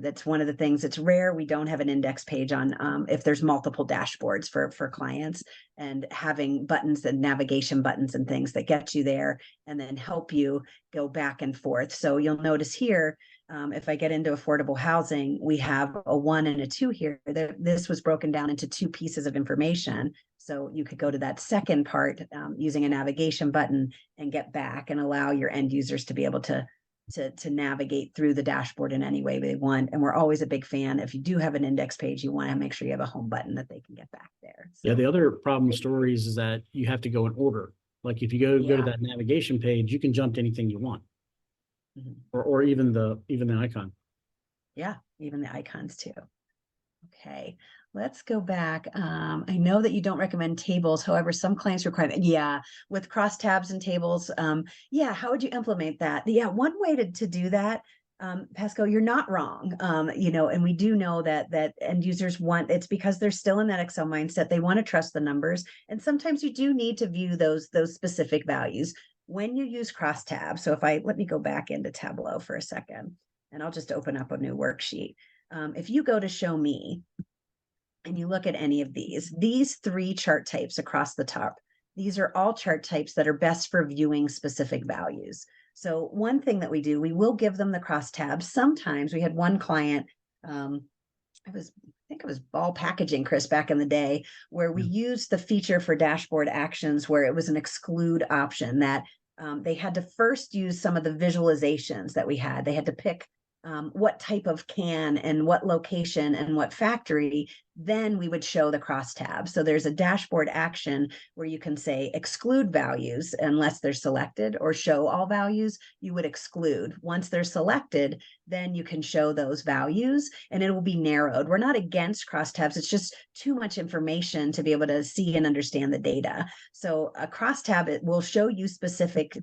That's one of the things. It's rare we don't have an index page on if there's multiple dashboards for clients, and having buttons and navigation buttons and things that get you there and then help you go back and forth. So you'll notice here, if I get into affordable housing, we have a 1 and a 2 here. This was broken down into 2 pieces of information. So you could go to that second part using a navigation button and get back and allow your end users to be able to navigate through the dashboard in any way they want. And we're always a big fan. If you do have an index page, you want to make sure you have a home button that they can get back there. So,
yeah, the other problem with stories is that you have to go in order. Like if you go to that navigation page, you can jump to anything you want, or even the icon.
Yeah, even the icons too. Okay, let's go back. I know that you don't recommend tables. However, some clients require that. Yeah, with crosstabs and tables. How would you implement that? Yeah, one way to do that, Pascal, you're not wrong. And we do know that end users want, it's because they're still in that Excel mindset. They want to trust the numbers. And sometimes you do need to view those specific values when you use crosstabs. So let me go back into Tableau for a second, and I'll just open up a new worksheet. If you go to show me and you look at any of these 3 chart types across the top, these are all chart types that are best for viewing specific values. So one thing that we do, we will give them the crosstabs. Sometimes we had one client, I think it was Ball Packaging, Chris, back in the day, where we used the feature for dashboard actions where it was an exclude option that they had to first use some of the visualizations that we had. They had to pick what type of can and what location and what factory, then we would show the crosstabs. So there's a dashboard action where you can say exclude values unless they're selected, or show all values, you would exclude. Once they're selected, then you can show those values and it will be narrowed. We're not against crosstabs. It's just too much information to be able to see and understand the data. So a crosstab, it will show you specific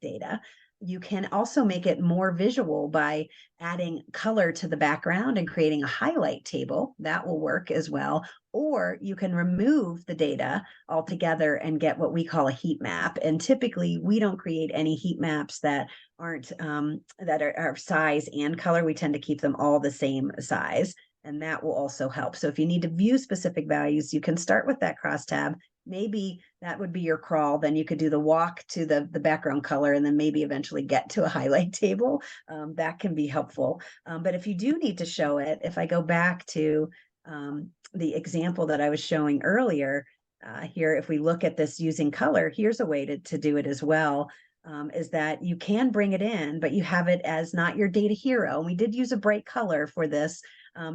data. You can also make it more visual by adding color to the background and creating a highlight table. That will work as well. Or you can remove the data altogether and get what we call a heat map. And typically we don't create any heat maps that aren't that are size and color. We tend to keep them all the same size, and that will also help. So if you need to view specific values, you can start with that crosstab. Maybe that would be your crawl. Then you could do the walk to the background color and then maybe eventually get to a highlight table. That can be helpful. But if you do need to show it, if I go back to the example that I was showing earlier, here, if we look at this using color, here's a way to do it as well. Is that you can bring it in, but you have it as not your data hero. And we did use a bright color for this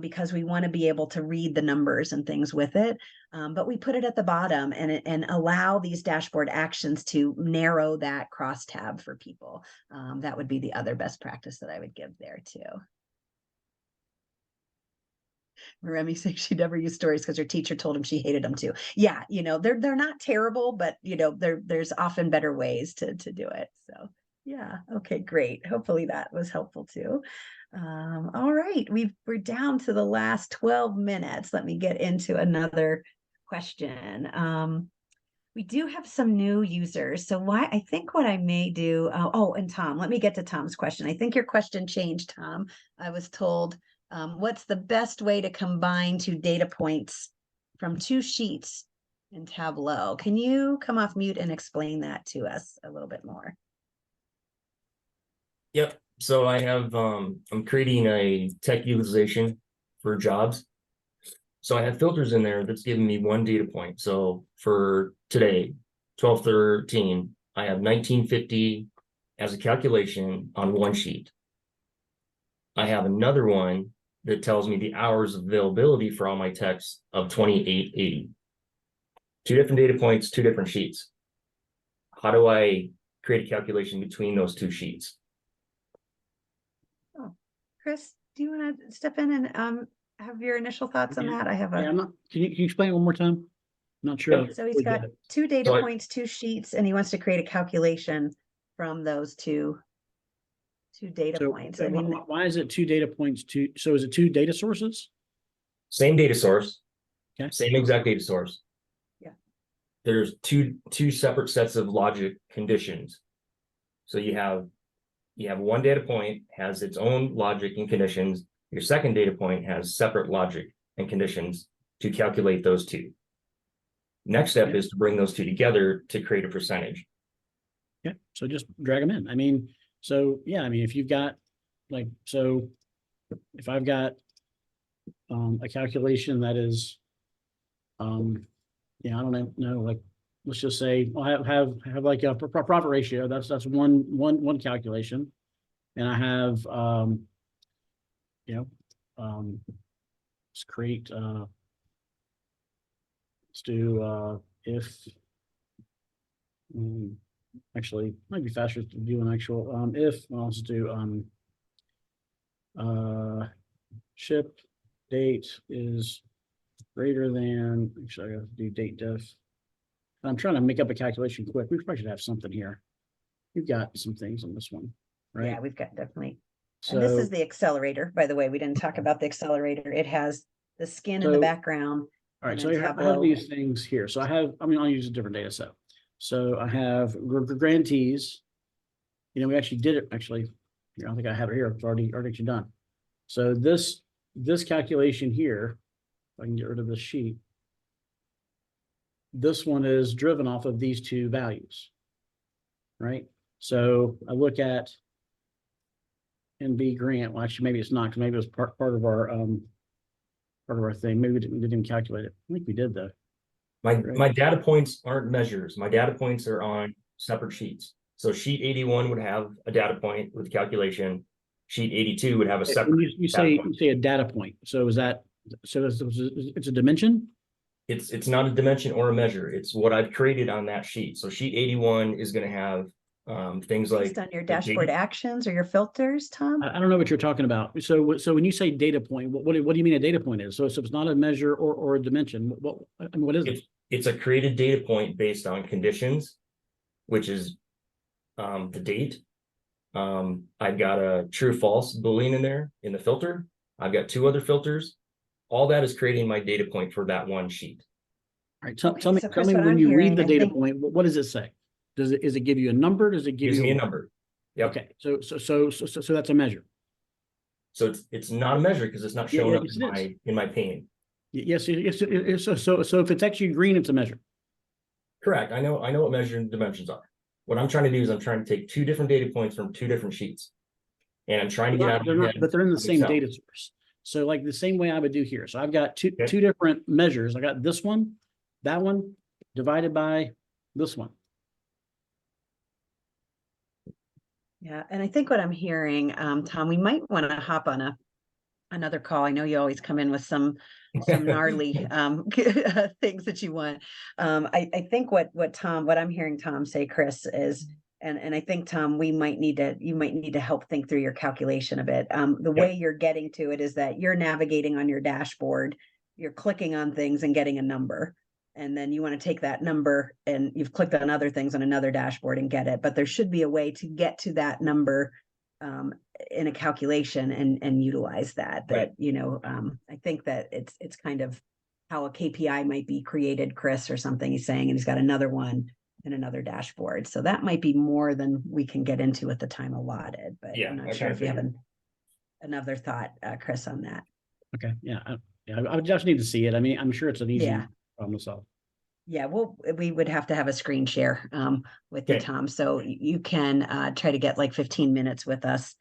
because we want to be able to read the numbers and things with it. But we put it at the bottom and allow these dashboard actions to narrow that crosstab for people. That would be the other best practice that I would give there too. Remy saying she never used stories because her teacher told him she hated them too. Yeah, they're not terrible, but there's often better ways to do it. So yeah, okay, great. Hopefully that was helpful too. All right, we're down to the last 12 minutes. Let me get into another question. We do have some new users. So I think what I may do, and Tom, let me get to Tom's question. I think your question changed, Tom. I was told, what's the best way to combine two data points from two sheets in Tableau? Can you come off mute and explain that to us a little bit more?
Yep. So I have, I'm creating a tech utilization for jobs. So I have filters in there that's giving me one data point. So for today, 12/13, I have 1950 as a calculation on one sheet. I have another one that tells me the hours of availability for all my techs of 2880. Two different data points, two different sheets. How do I create a calculation between those two sheets?
Oh, Chris, do you want to step in and have your initial thoughts on that? I have a.
Yeah, can you explain it one more time? I'm not sure.
So he's got two data points, two sheets, and he wants to create a calculation from those two data points. I mean,
why is it two data points? So is it two data sources?
Same data source.
Okay.
Same exact data source.
Yeah.
There's two separate sets of logic conditions. So you have one data point has its own logic and conditions. Your second data point has separate logic and conditions to calculate those two. Next step is to bring those two together to create a percentage.
Yeah. So just drag them in. I mean, so yeah, I mean, if you've got if I've got a calculation that is, I don't know, like, let's just say I'll have like a profit ratio. That's one calculation. And I have, let's create, let's do, if, actually might be faster to do an actual, if, I'll just do, ship date is greater than, actually I have to do date def. I'm trying to make up a calculation quick. We probably should have something here. We've got some things on this one, right?
Yeah, we've got definitely. So, and this is the accelerator, by the way. We didn't talk about the accelerator. It has the skin in the background.
All right, so I have these things here. So I'll use a different data set. So I have grantees. We actually did it. Actually, I don't think I have it here. It's already done. So this calculation here, if I can get rid of this sheet, this one is driven off of these two values, right? So I look at NB grant. Well, actually, maybe it's not, because maybe it was part of our thing. Maybe we didn't calculate it. I think we did though.
My data points aren't measures. My data points are on separate sheets. So sheet 81 would have a data point with calculation. Sheet 82 would have a
When
separate
you
data
say,
point.
a data point, so is that, so it's a dimension?
It's not a dimension or a measure. It's what I've created on that sheet. So sheet 81 is going to have things like
Based on your
the
dashboard
date.
actions or your filters, Tom?
I don't know what you're talking about. So when you say data point, what do you mean a data point is? So it's not a measure or a dimension. What is it?
It's a created data point based on conditions, which is the date. I've got a true false Boolean in there in the filter. I've got 2 other filters. All that is creating my data point for that one sheet.
All right,
Okay,
tell me,
so Chris, what
when
I'm
you read
hearing,
the
I
data
think-
point, what does it say? Is it give you a number? Does it give
Gives
you
me a number. Yep.
Okay, so that's a measure.
So it's not a measure because it's not
Yeah,
showing
yeah,
up
yes,
in my pane.
Yes, so if it's actually green, it's a measure.
Correct. I know what measuring dimensions are. What I'm trying to do is I'm trying to take 2 different data points from 2 different sheets. And I'm trying to get out of my head.
But they're in the
of
same
Excel.
data source. So like the same way I would do here. So I've got two
Okay.
different measures. I got this one, that one, divided by this one.
Yeah, and I think what I'm hearing, Tom, we might want to hop on another call. I know you always come in with some gnarly things that you want. I think what I'm hearing Tom say, Chris, is and I think Tom, you might need to help think through your calculation a bit. The way you're getting to it is that you're navigating on your dashboard, you're clicking on things and getting a number. And then you want to take that number and you've clicked on other things on another dashboard and get it. But there should be a way to get to that number in a calculation and utilize that. But I think that it's kind of how a KPI might be created, Chris, or something he's saying, and he's got another one in another dashboard. So that might be more than we can get into at the time allotted. But I'm not sure if you have another thought, Chris, on that.
Okay, yeah, I would just need to see it. I mean, I'm sure it's an easy problem to solve.
Yeah, we would have to have a screen share with you, Tom. So you can try to get like 15 minutes with us.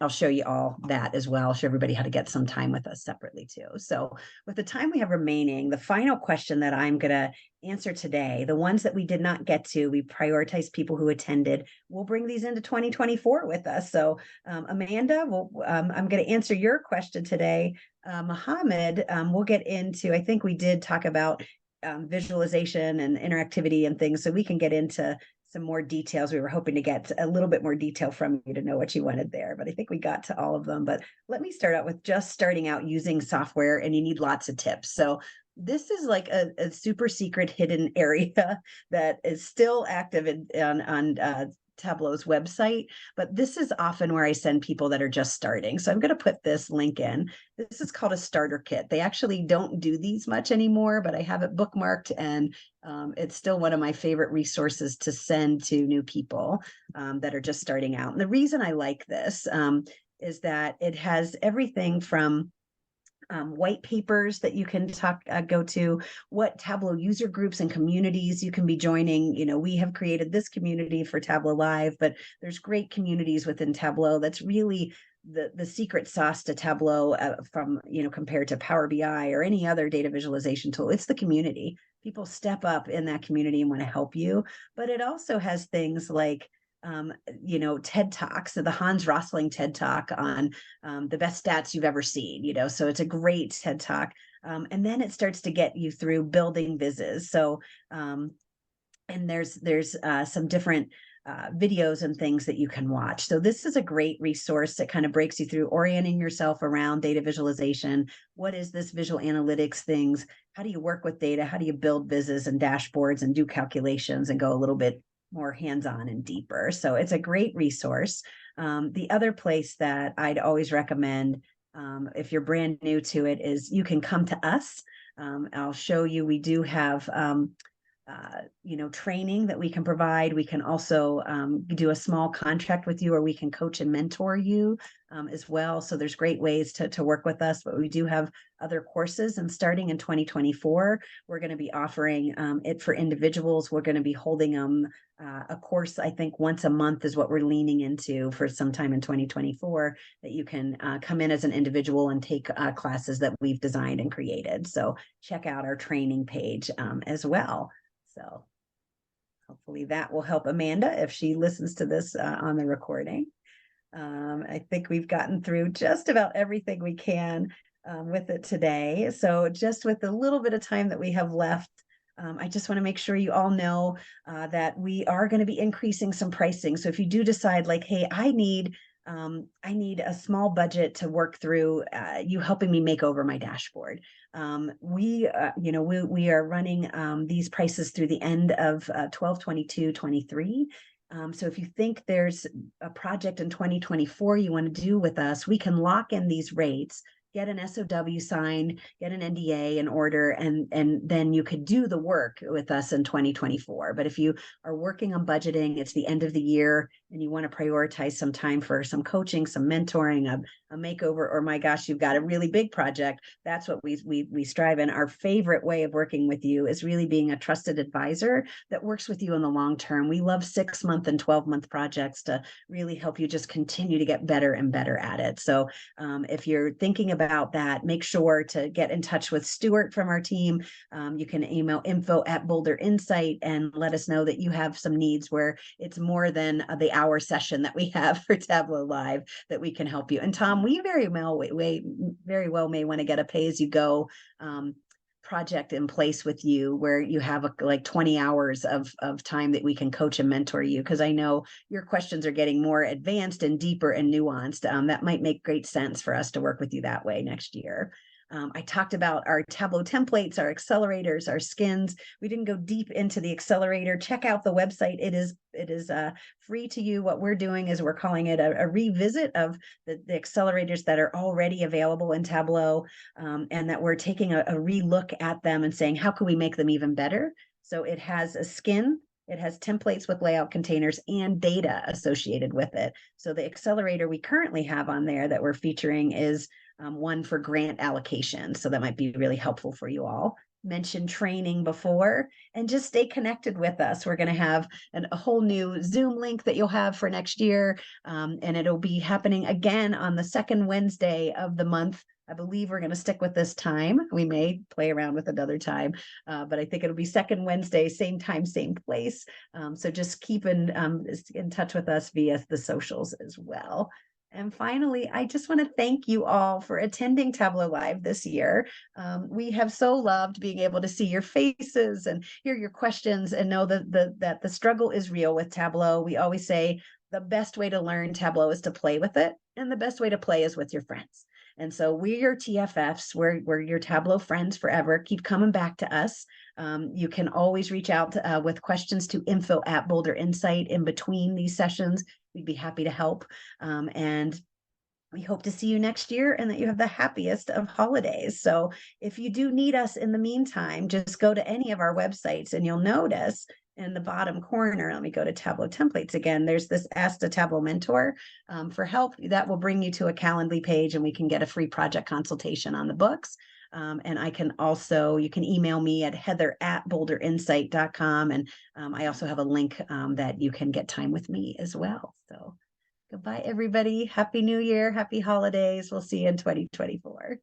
I'll show you all that as well. I'll show everybody how to get some time with us separately too. So with the time we have remaining, the final question that I'm going to answer today, the ones that we did not get to, we prioritized people who attended. We'll bring these into 2024 with us. So Amanda, I'm going to answer your question today. Mohammed, we'll get into, I think we did talk about visualization and interactivity and things, so we can get into some more details. We were hoping to get a little bit more detail from you to know what you wanted there, but I think we got to all of them. But let me start out with just starting out using software, and you need lots of tips. So this is like a super secret hidden area that is still active on Tableau's website, but this is often where I send people that are just starting. So I'm going to put this link in. This is called a starter kit. They actually don't do these much anymore, but I have it bookmarked, and it's still one of my favorite resources to send to new people that are just starting out. And the reason I like this is that it has everything from white papers that you can go to, what Tableau user groups and communities you can be joining. We have created this community for Tableau Live, but there's great communities within Tableau. That's really the secret sauce to Tableau from, compared to Power BI or any other data visualization tool. It's the community. People step up in that community and want to help you, but it also has things like TED Talks, so the Hans Rosling TED Talk on the best stats you've ever seen, so it's a great TED Talk. And then it starts to get you through building vizzes. So, and there's some different videos and things that you can watch. So this is a great resource that kind of breaks you through orienting yourself around data visualization. What is this visual analytics things? How do you work with data? How do you build vizzes and dashboards and do calculations and go a little bit more hands-on and deeper? So it's a great resource. The other place that I'd always recommend if you're brand new to it is you can come to us. I'll show you, we do have training that we can provide. We can also do a small contract with you, or we can coach and mentor you as well. So there's great ways to work with us, but we do have other courses. And starting in 2024, we're going to be offering it for individuals. We're going to be holding a course, I think once a month is what we're leaning into for sometime in 2024, that you can come in as an individual and take classes that we've designed and created. So check out our training page as well. So hopefully that will help Amanda if she listens to this on the recording. I think we've gotten through just about everything we can with it today. So just with the little bit of time that we have left, I just want to make sure you all know that we are going to be increasing some pricing. So if you do decide like, hey, I need a small budget to work through you helping me make over my dashboard. We are running these prices through the end of 12/22/23. So if you think there's a project in 2024 you want to do with us, we can lock in these rates, get an SOW signed, get an NDA in order, and then you could do the work with us in 2024. But if you are working on budgeting, it's the end of the year, and you want to prioritize some time for some coaching, some mentoring, a makeover, or my gosh, you've got a really big project. That's what we strive in. Our favorite way of working with you is really being a trusted advisor that works with you in the long term. We love 6-month and 12-month projects to really help you just continue to get better and better at it. So if you're thinking about that, make sure to get in touch with Stuart from our team. You can email info@Boulder Insight and let us know that you have some needs where it's more than the hour session that we have for Tableau Live that we can help you. And Tom, we very well may want to get a pay-as-you-go project in place with you where you have like 20 hours of time that we can coach and mentor you, because I know your questions are getting more advanced and deeper and nuanced. That might make great sense for us to work with you that way next year. I talked about our Tableau templates, our accelerators, our skins. We didn't go deep into the accelerator. Check out the website. It is free to you. What we're doing is we're calling it a revisit of the accelerators that are already available in Tableau, and that we're taking a relook at them and saying, how can we make them even better? So it has a skin. It has templates with layout containers and data associated with it. So the accelerator we currently have on there that we're featuring is one for grant allocation. So that might be really helpful for you all. Mentioned training before, and just stay connected with us. We're going to have a whole new Zoom link that you'll have for next year. And it'll be happening again on the second Wednesday of the month. I believe we're going to stick with this time. We may play around with another time, but I think it'll be second Wednesday, same time, same place. So just keep in touch with us via the socials as well. And finally, I just want to thank you all for attending Tableau Live this year. We have so loved being able to see your faces and hear your questions and know that the struggle is real with Tableau. We always say the best way to learn Tableau is to play with it, and the best way to play is with your friends. And so we're your TFFs. We're your Tableau friends forever. Keep coming back to us. You can always reach out with questions to info@Boulder Insight in between these sessions. We'd be happy to help. And we hope to see you next year and that you have the happiest of holidays. So if you do need us in the meantime, just go to any of our websites and you'll notice in the bottom corner, let me go to Tableau templates again, there's this Ask a Tableau Mentor for help. That will bring you to a Calendly page and we can get a free project consultation on the books. And I can also, you can email me at heather@boulderinsight.com. And I also have a link that you can get time with me as well. So goodbye, everybody. Happy New Year. Happy holidays. We'll see you in 2024.